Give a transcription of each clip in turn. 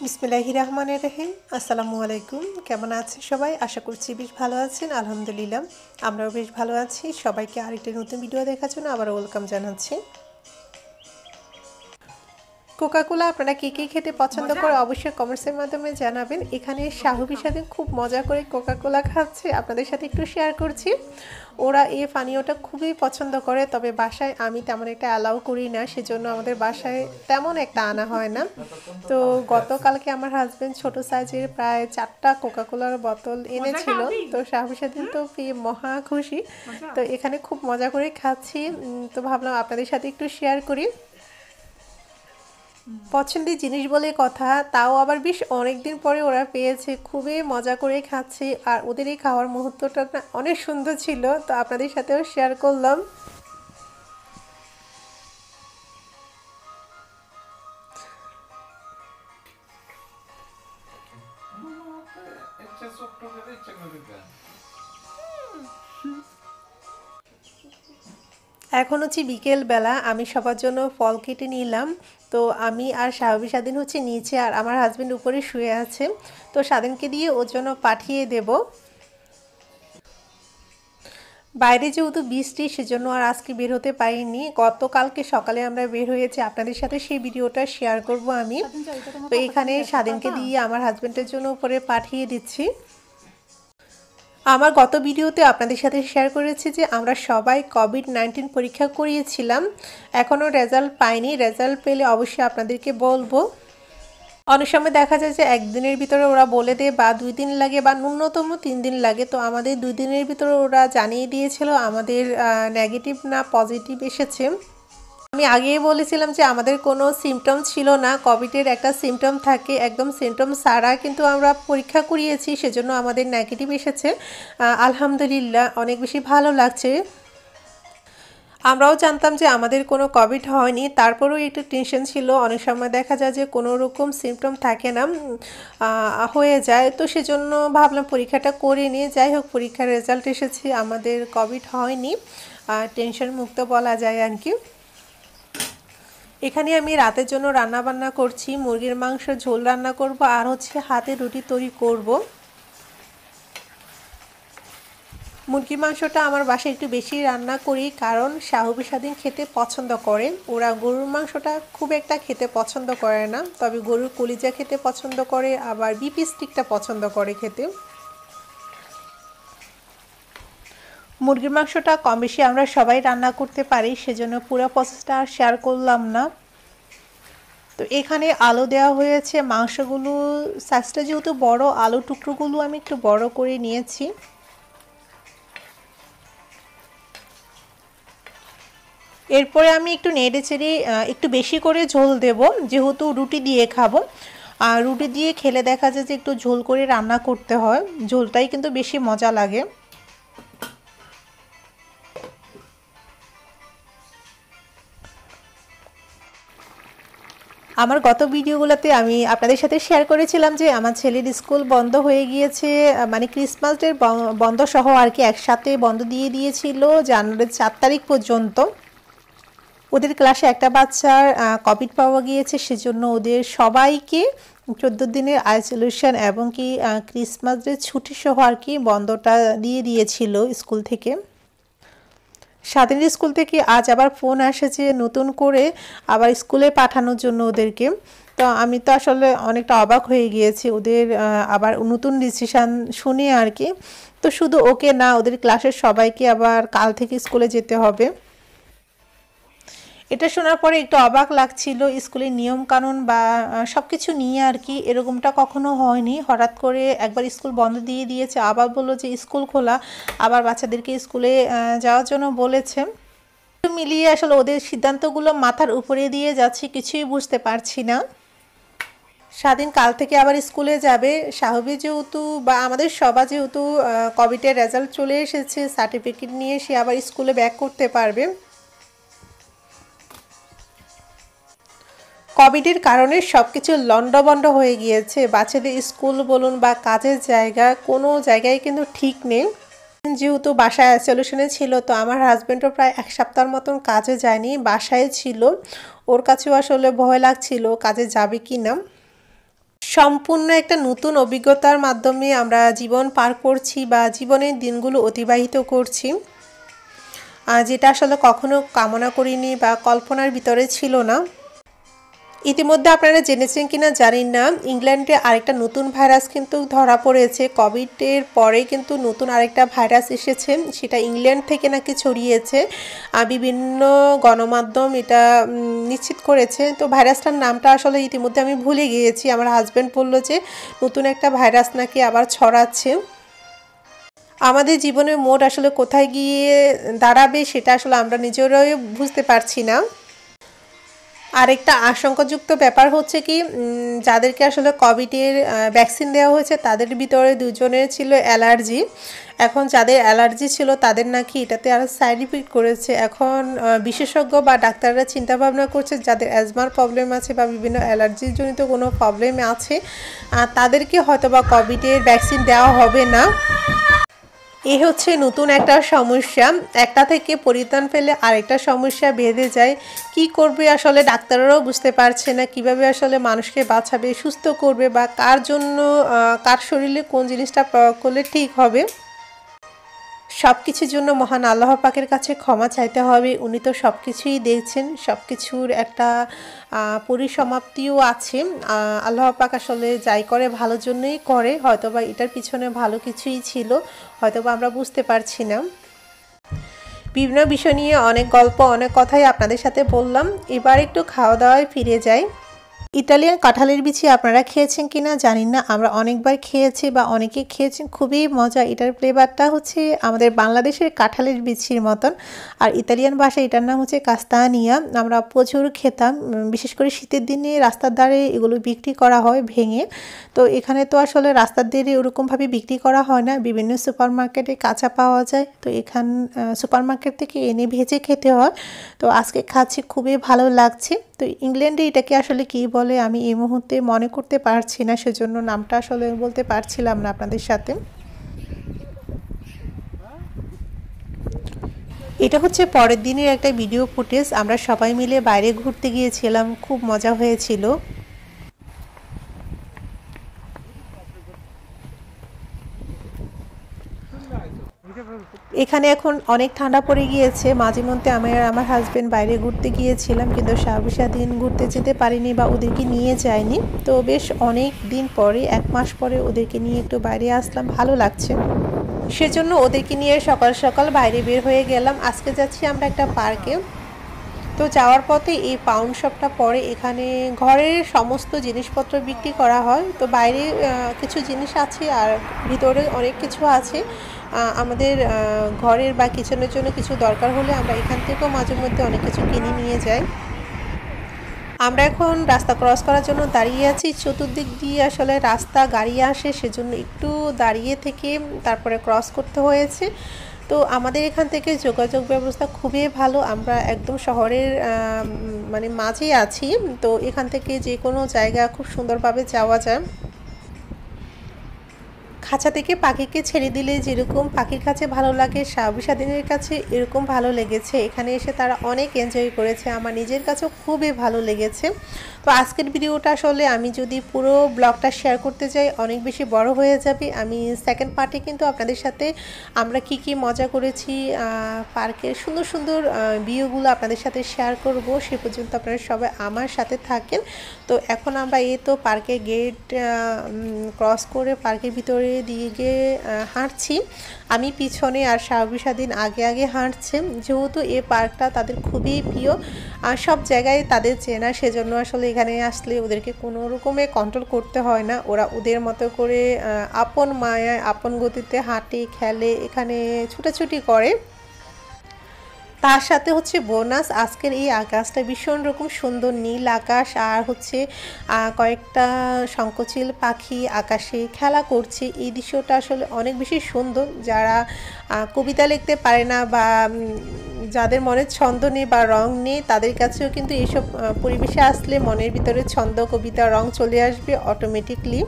বিসমিল্লাহির রহমানির রহিম। আসসালামু আলাইকুম। কেমন আছেন সবাই? আশা করছি বেশ ভালো আছেন। আলহামদুলিল্লাহ আমরাও বেশ ভালো আছি। সবাইকে আরেকটি নতুন ভিডিও দেখার জন্য আবারও ওয়েলকাম জানাচ্ছি। কোকাকোলা আপনারা কী কী খেতে পছন্দ করে অবশ্যই কমেন্টসের মাধ্যমে জানাবেন। এখানে শাহুবির সাথে খুব মজা করে কোকাকোলা খাচ্ছে, আপনাদের সাথে একটু শেয়ার করছি। ওরা এই পানীয়টা খুবই পছন্দ করে, তবে বাসায় আমি তেমন একটা অ্যালাউ করি না, সেজন্য আমাদের বাসায় তেমন একটা আনা হয় না। তো গতকালকে আমার হাজব্যান্ড ছোট সাইজের প্রায় 4টা কোকাকোলার বোতল এনেছিল। তো শাহুবির সাথে তো পেয়ে মহা খুশি। তো এখানে খুব মজা করে খাচ্ছি, তো ভাবলাম আপনাদের সাথে একটু শেয়ার করি। পছন্দের জিনিস বলে কথা, তাও আবার বেশ অনেকদিন পরে ওরা পেয়েছে, খুবই মজা করে খাচ্ছে। আর ওদের এই খাওয়ার মুহূর্তটা অনেক সুন্দর ছিল, তো আপনাদের সাথেও শেয়ার করলাম। এখন হচ্ছে বিকেলবেলা, আমি সবার জন্য ফল কেটে নিলাম। তো আমি আর শাহবি স্বাধীন হচ্ছে নিচে, আর আমার হাজব্যান্ড উপরে শুয়ে আছে। তো স্বাধীনকে দিয়ে ওর জন্য পাঠিয়ে দেব। বাইরে যেহেতু বৃষ্টি, সেজন্য আর আজকে বের হতে পারিনি। গতকালকে সকালে আমরা বের হয়েছি, আপনাদের সাথে সেই ভিডিওটা শেয়ার করব আমি। তো এখানে স্বাধীনকে দিয়ে আমার হাজব্যান্ডের জন্য উপরে পাঠিয়ে দিচ্ছি। আমার গত ভিডিওতে আপনাদের সাথে শেয়ার করেছি যে আমরা সবাই কোভিড-19 পরীক্ষা করিয়েছিলাম। এখনও রেজাল্ট পাইনি, রেজাল্ট পেলে অবশ্যই আপনাদেরকে বলবো। অনেক সময় দেখা যায় যে একদিনের ভিতরে ওরা বলে দেয়, বা 2 দিন লাগে, বা ন্যূনতম 3 দিন লাগে। তো আমাদের 2 দিনের ভিতরে ওরা জানিয়ে দিয়েছিল আমাদের নেগেটিভ না পজিটিভ এসেছে। আমি আগেই বলেছিলাম যে আমাদের কোনো সিমটম ছিল না, কোভিডের একটা সিমটম থাকে, একদম সিমটম ছাড়া কিন্তু আমরা পরীক্ষা করিয়েছি, সেজন্য আমাদের নেগেটিভ এসেছে। আলহামদুলিল্লাহ অনেক বেশি ভালো লাগছে। আমরাও জানতাম যে আমাদের কোনো কোভিড হয়নি, তারপরেও একটু টেনশন ছিল। অনেক সময় দেখা যায় যে কোনো রকম সিমটম থাকে না, হয়ে যায়। তো সেজন্য ভাবলাম পরীক্ষাটা করে নিই। যাই হোক, পরীক্ষার রেজাল্ট এসেছে, আমাদের কোভিড হয়নি, টেনশন মুক্ত বলা যায় আর কি। এখানে আমি রাতের জন্য রান্না বান্না করছি, মুরগির মাংস ঝোল রান্না করব, আর হচ্ছে হাতে রুটি তৈরি করব। মুরগির মাংসটা আমার বাসায় একটু বেশি রান্না করি, কারণ শাহুবি স্বাধীন খেতে পছন্দ করে। ওরা গরুর মাংসটা খুব একটা খেতে পছন্দ করে না, তবে গরুর কলিজা খেতে পছন্দ করে, আবার বিফ স্টিকটা পছন্দ করে খেতে। মুরগির মাংসটা কম বেশি আমরা সবাই রান্না করতে পারি, সেজন্য পুরো প্রসেসটা আর শেয়ার করলাম না। তো এখানে আলু দেওয়া হয়েছে, মাংসগুলো সাইজটা যেহেতু বড়, আলু টুকরোগুলো আমি একটু বড় করে নিয়েছি। এরপরে আমি একটু নেড়ে চেড়ে একটু বেশি করে ঝোল দেব, যেহেতু রুটি দিয়ে খাবো। আর রুটি দিয়ে খেলে দেখা যায় যে একটু ঝোল করে রান্না করতে হয়, ঝোলটাই কিন্তু বেশি মজা লাগে। আমার গত ভিডিওগুলোতে আমি আপনাদের সাথে শেয়ার করেছিলাম যে আমার ছেলের স্কুল বন্ধ হয়ে গিয়েছে, মানে ক্রিসমাস ডে বন্ধ সহ আর কি, একসাথে বন্ধ দিয়ে দিয়েছিল জানুয়ারির 4 তারিখ পর্যন্ত। ওদের ক্লাসে একটা বাচ্চার কোভিড পাওয়া গিয়েছে, সেজন্য ওদের সবাইকে 14 দিনের আইসোলেশন এবং কি ক্রিসমাস ডে ছুটি সহ আর কি বন্ধটা দিয়ে দিয়েছিল স্কুল থেকে। স্বাধীন স্কুল থেকে আজ আবার ফোন আসেছে নতুন করে আবার স্কুলে পাঠানোর জন্য ওদেরকে। তো আমি তো আসলে অনেকটা অবাক হয়ে গিয়েছি ওদের আবার নতুন ডিসিশান শুনে আর কি। তো শুধু ওকে না, ওদের ক্লাসের সবাইকে আবার কাল থেকে স্কুলে যেতে হবে। এটা শোনার পরে একটু অবাক লাগছিল, স্কুলের নিয়মকানুন বা সব কিছু নিয়ে আর কি, এরকমটা কখনো হয়নি। হঠাৎ করে একবার স্কুল বন্ধ দিয়ে দিয়েছে, আবার বললো যে স্কুল খোলা, আবার বাচ্চাদেরকে স্কুলে যাওয়ার জন্য বলেছে। মিলিয়ে আসলে ওদের সিদ্ধান্তগুলো মাথার উপরে দিয়ে যাচ্ছে, কিছুই বুঝতে পারছি না। স্বাধীন কাল থেকে আবার স্কুলে যাবে, শাহবি যেহেতু বা আমাদের সবাই যেহেতু কোভিডের রেজাল্ট চলে এসেছে, সার্টিফিকেট নিয়ে সে আবার স্কুলে ব্যাক করতে পারবে। কোভিডের কারণে সব কিছু লন্ডভন্ড হয়ে গিয়েছে, বাচ্চাদের স্কুল বলুন বা কাজের জায়গা, কোনো জায়গায় কিন্তু ঠিক নেই। যেহেতু বাসায় আইসোলেশনে ছিল, তো আমার হাজব্যান্ডও প্রায় 1 সপ্তাহের মতন কাজে যায়নি, বাসায় ছিল। ওর কাছেও আসলে ভয় লাগছিল কাজে যাবে কি না। সম্পূর্ণ একটা নতুন অভিজ্ঞতার মাধ্যমে আমরা জীবন পার করছি বা জীবনের দিনগুলো অতিবাহিত করছি, যেটা আসলে কখনো কামনা করিনি বা কল্পনার ভিতরে ছিল না। ইতিমধ্যে আপনারা জেনেছেন কিনা জানি না, ইংল্যান্ডে আরেকটা নতুন ভাইরাস কিন্তু ধরা পড়েছে। কোভিডের পরে কিন্তু নতুন আরেকটা ভাইরাস এসেছে, সেটা ইংল্যান্ড থেকে নাকি ছড়িয়েছে। বিভিন্ন গণমাধ্যম এটা নিশ্চিত করেছে। তো ভাইরাসটার নামটা আসলে ইতিমধ্যে আমি ভুলে গিয়েছি। আমার হাজব্যান্ড বলল যে নতুন একটা ভাইরাস নাকি আবার ছড়াচ্ছে। আমাদের জীবনের মোড় আসলে কোথায় গিয়ে দাঁড়াবে সেটা আসলে আমরা নিজেরাই বুঝতে পারছি না। আরেকটা আশঙ্কাযুক্ত ব্যাপার হচ্ছে কি, যাদেরকে আসলে কোভিডের ভ্যাকসিন দেওয়া হয়েছে তাদের ভিতরে দুজনের ছিল অ্যালার্জি। এখন যাদের অ্যালার্জি ছিল তাদের নাকি এটাতে আরও সাইড ইফেক্ট করেছে। এখন বিশেষজ্ঞ বা ডাক্তাররা চিন্তাভাবনা করছে যাদের অ্যাজমার প্রবলেম আছে বা বিভিন্ন অ্যালার্জিজনিত কোনো প্রবলেম আছে তাদেরকে হয়তো বা কোভিডের ভ্যাকসিন দেওয়া হবে না। এই হচ্ছে নতুন একটা সমস্যা, একটা থেকে পরিত্রাণ পেলে আরেকটা সমস্যা বেঁধে যায়। কি করবে আসলে ডাক্তাররাও বুঝতে পারছে না, কিভাবে আসলে মানুষকে বাঁচাবে, সুস্থ করবে বা কার জন্য কার শরীরে কোন জিনিসটা প্রয়োগ করলে ঠিক হবে। সব কিছুর জন্য মহান আল্লাহ পাকের কাছে ক্ষমা চাইতে হবে। উনি তো সব কিছুই দেখছেন, সব কিছুর একটা পরিসমাপ্তিও আছে। আল্লাহ পাক আসলে যাই করে ভালোর জন্যই করে, হয়তোবা এটার পিছনে ভালো কিছুই ছিল, হয়তোবা আমরা বুঝতে পারছি না। বিভিন্ন বিষয় নিয়ে অনেক গল্প, অনেক কথাই আপনাদের সাথে বললাম। এবার একটু খাওয়া দাওয়ায় ফিরে যাই। ইটালিয়ান কাঁঠালের বিচি আপনারা খেয়েছেন কিনা জানি না, আমরা অনেকবার খেয়েছি বা অনেকে খেয়েছেন, খুবই মজা। এটার ফ্লেভারটা হচ্ছে আমাদের বাংলাদেশের কাঁঠালের বিচির মতন, আর ইতালিয়ান ভাষায় এটার নাম হচ্ছে কাস্তানিয়া। আমরা প্রচুর খেতাম, বিশেষ করে শীতের দিনে রাস্তার ধারে এগুলো বিক্রি করা হয় ভেঙে। তো এখানে তো আসলে রাস্তার ধারে ওরকমভাবে বিক্রি করা হয় না, বিভিন্ন সুপার মার্কেটে কাঁচা পাওয়া যায়। তো এখান সুপার মার্কেট থেকে এনে ভেজে খেতে হয়। তো আজকে খাচ্ছি, খুবই ভালো লাগছে। তো ইংল্যান্ডে এটাকে আসলে কী বলে আমি এই মুহূর্তে মনে করতে পারছি না, সেজন্য নামটা আসলে বলতে পারছিলাম না আপনাদের সাথে। এটা হচ্ছে পরের দিনের একটা ভিডিও ফুটেজ। আমরা সবাই মিলে বাইরে ঘুরতে গিয়েছিলাম, খুব মজা হয়েছিল। এখানে এখন অনেক ঠান্ডা পড়ে গিয়েছে। মাঝে মধ্যে আমি আর আমার হাজব্যান্ড বাইরে ঘুরতে গিয়েছিলাম, কিন্তু সারাদিন ঘুরতে যেতে পারিনি বা ওদেরকে নিয়ে যাইনি। তো বেশ অনেক দিন পরে, 1 মাস পরে ওদেরকে নিয়ে একটু বাইরে আসলাম, ভালো লাগছে। সেজন্য ওদেরকে নিয়ে সকাল সকাল বাইরে বের হয়ে গেলাম। আজকে যাচ্ছি আমরা একটা পার্কে। তো যাওয়ার পথে এই পাউন্ড শপটা পড়ে, এখানে ঘরের সমস্ত জিনিসপত্র বিক্রি করা হয়। তো বাইরে কিছু জিনিস আছে আর ভিতরে অনেক কিছু আছে। আমাদের ঘরের বা কিচেনের জন্য কিছু দরকার হলে আমরা এখান থেকেও মাঝে মধ্যে অনেক কিছু কিনে নিয়ে যাই। আমরা এখন রাস্তা ক্রস করার জন্য দাঁড়িয়ে আছি। চতুর্দিক দিয়ে আসলে রাস্তা, গাড়ি আসে, সেজন্য একটু দাঁড়িয়ে থেকে তারপরে ক্রস করতে হয়েছে। তো আমাদের এখান থেকে যোগাযোগ ব্যবস্থা খুবই ভালো। আমরা একদম শহরের মানে মাঝেই আছি। তো এখান থেকে যে কোনো জায়গা খুব সুন্দরভাবে যাওয়া যায়। খাঁচা থেকে পাখিকে ছেড়ে দিলে যেরকম পাখির কাছে ভালো লাগে, স্বাধীনের কাছে এরকম ভালো লেগেছে। এখানে এসে তারা অনেক এনজয় করেছে, আমার নিজের কাছেও খুবই ভালো লেগেছে। তো আজকের ভিডিওটা আসলে আমি যদি পুরো ব্লগটা শেয়ার করতে যাই অনেক বেশি বড় হয়ে যাবে। আমি সেকেন্ড পার্টে কিন্তু আপনাদের সাথে আমরা কি কি মজা করেছি, পার্কের সুন্দর সুন্দর ভিউগুলো আপনাদের সাথে শেয়ার করব। সে পর্যন্ত আপনারা সবাই আমার সাথে থাকেন। তো এখন আমরা এই তো পার্কের গেট ক্রস করে পার্কের ভিতরে দিকে হাঁটছি। আমি পিছনে আর স্বাধীন আগে আগে হাঁটছে। যেহেতু এই পার্কটা তাদের খুবই প্রিয়, সব জায়গায় তাদের চেনা, সেজন্য আসলে এখানে আসলে ওদেরকে কোনো রকমে কন্ট্রোল করতে হয় না। ওরা ওদের মতো করে আপন মায়ায় আপন গতিতে হাঁটে, খেলে, এখানে ছুটাছুটি করে। তার সাথে হচ্ছে বোনাস, আজকের এই আকাশটা ভীষণ রকম সুন্দর, নীল আকাশ, আর হচ্ছে কয়েকটা শঙ্খচিল পাখি আকাশে খেলা করছে। এই দৃশ্যটা আসলে অনেক বেশি সুন্দর। যারা কবিতা লিখতে পারে না বা যাদের মনে ছন্দ নেই বা রং নেই, তাদের কাছেও কিন্তু এইসব পরিবেশে আসলে মনের ভিতরে ছন্দ, কবিতা, রং চলে আসবে অটোমেটিকলি।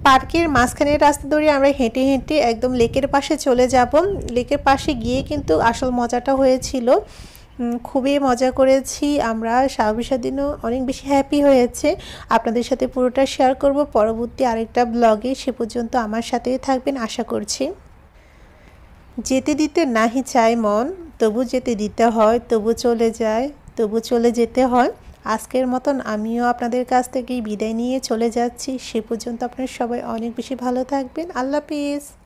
পার্কের মাঝখানের রাস্তা ধরে আমরা হেঁটে হেঁটে একদম লেকের পাশে চলে যাব। লেকের পাশে গিয়ে কিন্তু আসল মজাটা হয়েছিল। খুবই মজা করেছি আমরা। সাবিসার দিনও অনেক বেশি হ্যাপি হয়েছে। আপনাদের সাথে পুরোটা শেয়ার করব পরবর্তী আরেকটা ব্লগে। সে পর্যন্ত আমার সাথেই থাকবেন আশা করছি। যেতে দিতে নাহি চায় মন, তবু যেতে দিতে হয়, তবু চলে যায়, তবু চলে যেতে হয়। আজকের মতন আমিও আপনাদের কাছ থেকেই বিদায় নিয়ে চলে যাচ্ছি। সে পর্যন্ত আপনারা সবাই অনেক বেশি ভালো থাকবেন। আল্লাহ হাফেজ।